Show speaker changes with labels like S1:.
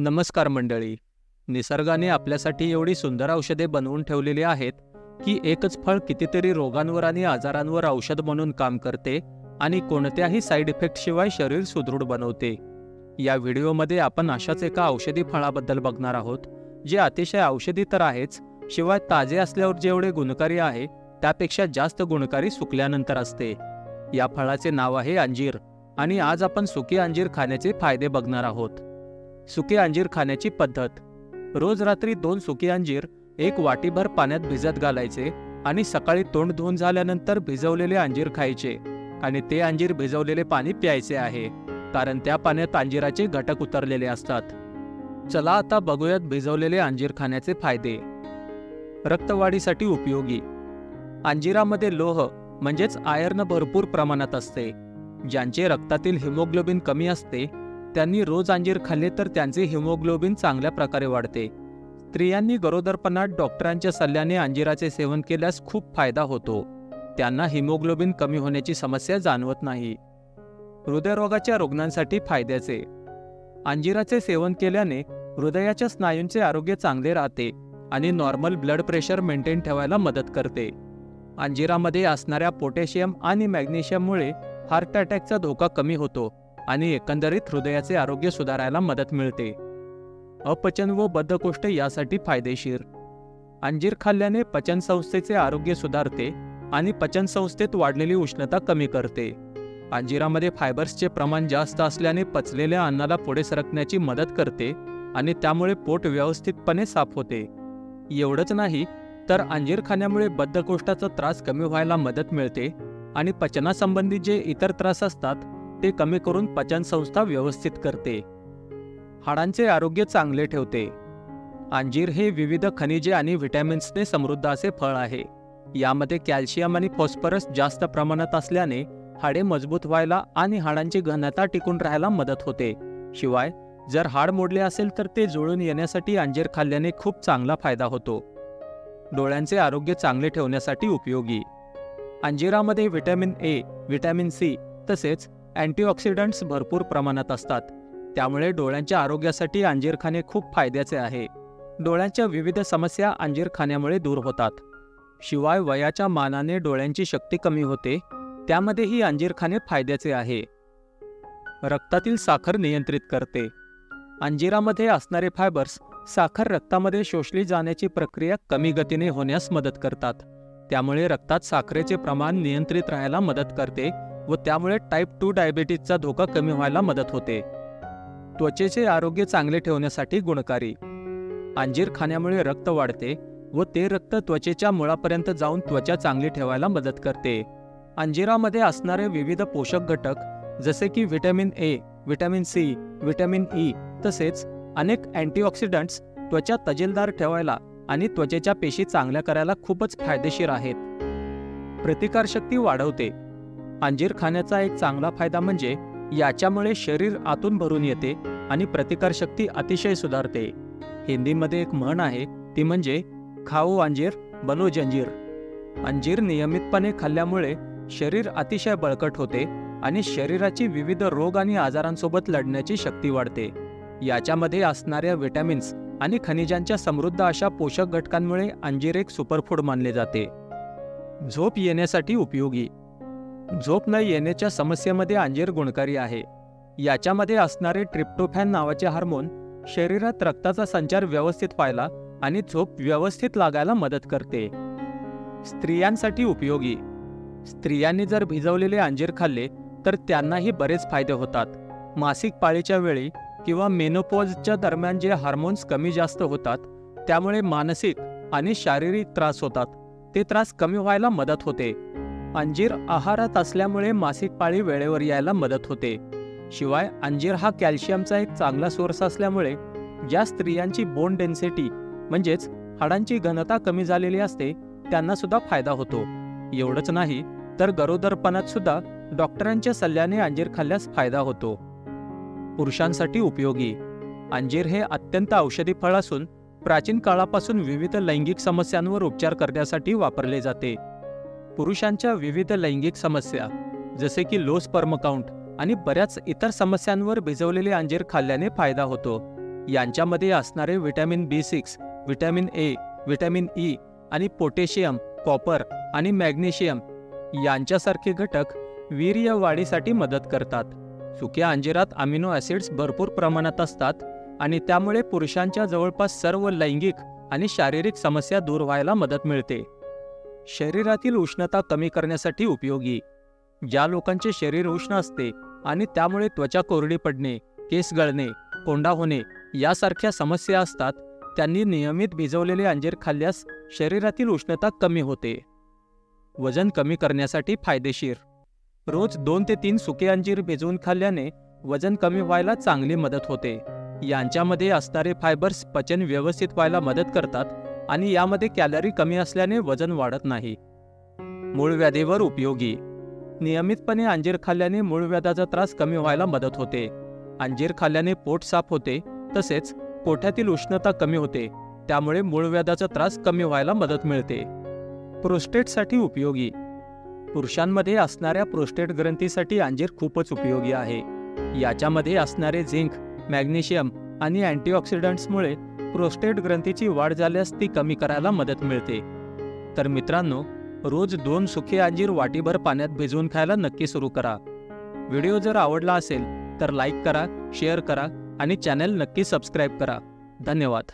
S1: नमस्कार मंडळी. निसर्गाने आपल्यासाठी एवढी सुंदर औषधे बनवून ठेवलेली आहेत की एकच फळ कितीतरी रोगांवर आणि आजारांवर औषध म्हणून काम करते आणि कोणत्याही साईड इफेक्ट शिवाय शरीर सुदृढ बनवते. या व्हिडिओमध्ये आपण अशाच एका औषधी फळाबद्दल बघणार आहोत, जे अतिशय औषधी तर आहेच, शिवाय ताजे असल्यावर जेवढे गुणकारी आहे त्यापेक्षा जास्त गुणकारी सुकल्यानंतर असते. या फळाचे नाव आहे अंजीर आणि आज आपण सुकी अंजीर खाण्याचे फायदे बघणार आहोत. सुके अंजीर खाण्याची पद्धत. रोज रात्री 2 सुकी अंजीर 1 वाटीभर पाण्यात भिजत घालायचे आणि सकाळी तोंड धुवून झाल्यानंतर भिजवलेले अंजीर खायचे आणि ते अंजीर भिजवलेले पाणी प्यायचे आहे, कारण त्या पाण्यात अंजिराचे घटक उतरलेले असतात. चला आता बघूयात भिजवलेले अंजीर खाण्याचे फायदे. रक्तवाढीसाठी उपयोगी. अंजिरामध्ये लोह म्हणजेच आयर्न भरपूर प्रमाणात असते. ज्यांचे रक्तातील हिमोग्लोबिन कमी असते त्यांनी रोज अंजीर खाल्ले तर त्यांचे हिमोग्लोबिन चांगल्या प्रकारे वाढते. स्त्रियांनी गरोदरपणात डॉक्टरांच्या सल्ल्याने अंजिराचे सेवन केल्यास खूप फायदा होतो. त्यांना हिमोग्लोबिन कमी होण्याची समस्या जाणवत नाही. हृदयरोगाच्या रुग्णांसाठी फायद्याचे. अंजिराचे सेवन केल्याने हृदयाच्या स्नायूंचे आरोग्य चांगले राहते आणि नॉर्मल ब्लड प्रेशर मेंटेन ठेवायला मदत करते. अंजिरामध्ये असणाऱ्या पोटॅशियम आणि मॅग्नेशियममुळे हार्ट अटॅकचा धोका कमी होतो आणि एकंदरीत हृदयाचे आरोग्य सुधारायला मदत मिळते. अपचन व बद्धकोष्ठ यासाठी फायदेशीर. अंजीर खाल्ल्याने पचनसंस्थेचे आरोग्य सुधारते आणि पचनसंस्थेत वाढलेली उष्णता कमी करते. अंजिरामध्ये फायबर्सचे प्रमाण जास्त असल्याने पचलेल्या अन्नाला पुढे सरकण्याची मदत करते आणि त्यामुळे पोट व्यवस्थितपणे साफ होते. एवढंच नाही तर अंजीर खाण्यामुळे बद्धकोष्ठाचा त्रास कमी व्हायला मदत मिळते आणि पचनासंबंधी जे इतर त्रास असतात ते कमी करून पचनसंस्था व्यवस्थित करते. हाडांचे आरोग्य चांगले ठेवते. अंजीर हे विविध खनिजे आणि व्हिटॅमिन्सने समृद्ध असे फळ आहे. यामध्ये कॅल्शियम आणि फॉस्फरस जास्त प्रमाणात असल्याने हाडे मजबूत व्हायला आणि हाडांची घनता टिकून राहायला मदत होते. शिवाय जर हाड मोडले असेल तर ते जुळून येण्यासाठी अंजीर खाल्ल्याने खूप चांगला फायदा होतो. डोळ्यांचे आरोग्य चांगले ठेवण्यासाठी उपयोगी. अंजिरामध्ये व्हिटॅमिन ए, व्हिटॅमिन सी तसेच अँटीऑक्सिडंट्स भरपूर प्रमाणात असतात. त्यामुळे डोळ्यांच्या आरोग्यासाठी अंजीर खाणे खूप फायद्याचे आहे. डोळ्यांच्या विविध समस्या अंजीर खाण्यामुळे दूर होतात. शिवाय वयाच्या मानाने डोळ्यांची शक्ती कमी होते, त्यामध्येही अंजीर खाणे फायद्याचे आहे. रक्तातील साखर नियंत्रित करते. अंजिरामध्ये असणारे फायबर्स साखर रक्तामध्ये शोषली जाण्याची प्रक्रिया कमी गतीने होण्यास मदत करतात. त्यामुळे रक्तात साखरेचे प्रमाण नियंत्रित राहायला मदत करते व त्यामुळे टाईप 2 डायबिटीजचा धोका कमी व्हायला मदत होते. त्वचेचे आरोग्य चांगले ठेवण्यासाठी गुणकारी. अंजीर खाण्यामुळे रक्त वाढते व ते रक्त त्वचेच्या मुळापर्यंत जाऊन त्वचा चांगली ठेवायला मदत करते. अंजिरामध्ये असणारे विविध पोषक घटक जसे की vitamin A, vitamin C, vitamin E तसेच अनेक अँटीऑक्सिडंट्स त्वचा तजेलदार ठेवायला आणि त्वचेच्या पेशी चांगल्या करायला खूपच फायदेशीर आहेत. प्रतिकारशक्ती वाढवते. अंजीर खाण्याचा एक चांगला फायदा म्हणजे याच्यामुळे शरीर आतून भरून येते आणि प्रतिकारशक्ती अतिशय सुधारते. हिंदीमध्ये एक म्हण आहे, ती म्हणजे खाओ अंजीर बनो जंजीर. अंजीर नियमितपणे खाल्ल्यामुळे शरीर अतिशय बळकट होते आणि शरीराची विविध रोग आणि आजारांसोबत लढण्याची शक्ती वाढते. याच्यामध्ये असणाऱ्या व्हिटॅमिन्स आणि खनिजांच्या समृद्ध अशा पोषक घटकांमुळे अंजीर एक सुपरफूड मानले जाते. झोप येण्यासाठी उपयोगी. झोप न येण्याच्या समस्येमध्ये अंजीर गुणकारी आहे. याच्यामध्ये असणारे ट्रिप्टोफॅन नावाचे हार्मोन शरीरात रक्ताचा संचार व्यवस्थित व्हायला आणि झोप व्यवस्थित लागायला मदत करते. स्त्रियांसाठी उपयोगी. स्त्रियांनी जर भिजवलेले अंजीर खाल्ले तर त्यांनाही बरेच फायदे होतात. मासिक पाळीच्या वेळी किंवा मेनोपॉजच्या दरम्यान जे हार्मोन्स कमी जास्त होतात त्यामुळे मानसिक आणि शारीरिक त्रास होतात, ते त्रास कमी व्हायला मदत होते. अंजीर आहारात असल्यामुळे मासिक पाळी वेळेवर यायला मदत होते. शिवाय अंजीर हा कॅल्शियमचा एक चांगला सोर्स असल्यामुळे ज्या स्त्रियांची बोन डेन्सिटी म्हणजेच हाडांची घनता कमी झालेली असते त्यांना सुद्धा फायदा होतो. एवढंच नाही तर गरोदरपणात सुद्धा डॉक्टरांच्या सल्ल्याने अंजीर खाल्ल्यास फायदा होतो. पुरुषांसाठी उपयोगी. अंजीर हे अत्यंत औषधी फळ असून प्राचीन काळापासून विविध लैंगिक समस्यांवर उपचार करण्यासाठी वापरले जाते. पुरुषांच्या विविध लैंगिक समस्या जसे की लो स्पर्म काउंट आणि बऱ्याच इतर समस्यांवर भिजवलेले अंजीर खाल्ल्याने फायदा होतो. यांच्यामध्ये असणारे vitamin B6, vitamin A, vitamin E आणि पोटॅशियम, कॉपर आणि मॅग्नेशियम यांच्यासारखे घटक वीर्य वाढीसाठी मदत करतात. सुक्या अंजिरात अमिनो ॲसिड्स भरपूर प्रमाणात असतात आणि त्यामुळे पुरुषांच्या जवळपास सर्व लैंगिक आणि शारीरिक समस्या दूर व्हायला मदत मिळते. शरीरातील उष्णता कमी करण्यासाठी उपयोगी. ज्या लोकांचे शरीर उष्ण असते आणि त्यामुळे त्वचा कोरडी पडणे, केस गळणे, कोंडा होणे यासारख्या समस्या असतात, त्यांनी नियमित भिजवलेले अंजीर खाल्ल्यास शरीरातील उष्णता कमी होते. वजन कमी करण्यासाठी फायदेशीर. रोज 2 ते 3 सुके अंजीर भिजवून खाल्ल्याने वजन कमी व्हायला चांगली मदत होते. यांच्यामध्ये असणारे फायबर्स पचन व्यवस्थित व्हायला मदत करतात आणि यामध्ये कॅलरी कमी असल्याने वजन वाढत नाही. मूळव्याधीवर उपयोगी. नियमितपणे अंजीर खाल्ल्याने मूळव्याधाचा त्रास कमी व्हायला मदत होते. अंजीर खाल्ल्याने पोट साफ होते, तसेच पोटातील उष्णता कमी होते, त्यामुळे मूळव्याधाचा त्रास कमी व्हायला मदत मिळते. प्रोस्टेटसाठी उपयोगी. पुरुषांमध्ये असणाऱ्या प्रोस्टेट ग्रंथीसाठी अंजीर खूपच उपयोगी आहे. याच्यामध्ये असणारे झिंक, मॅग्नेशियम आणि अँटीऑक्सिडंट्समुळे प्रोस्टेट ग्रंथीची वाढ झाल्यास ती कमी करायला मदत मिळते. तर मित्रांनो, रोज 2 सुखे अंजीर वाटीभर पाण्यात भिजवून खायला नक्की सुरू करा. व्हिडिओ जर आवडला असेल तर लाईक करा, शेअर करा आणि चॅनल नक्की सबस्क्राईब करा. धन्यवाद.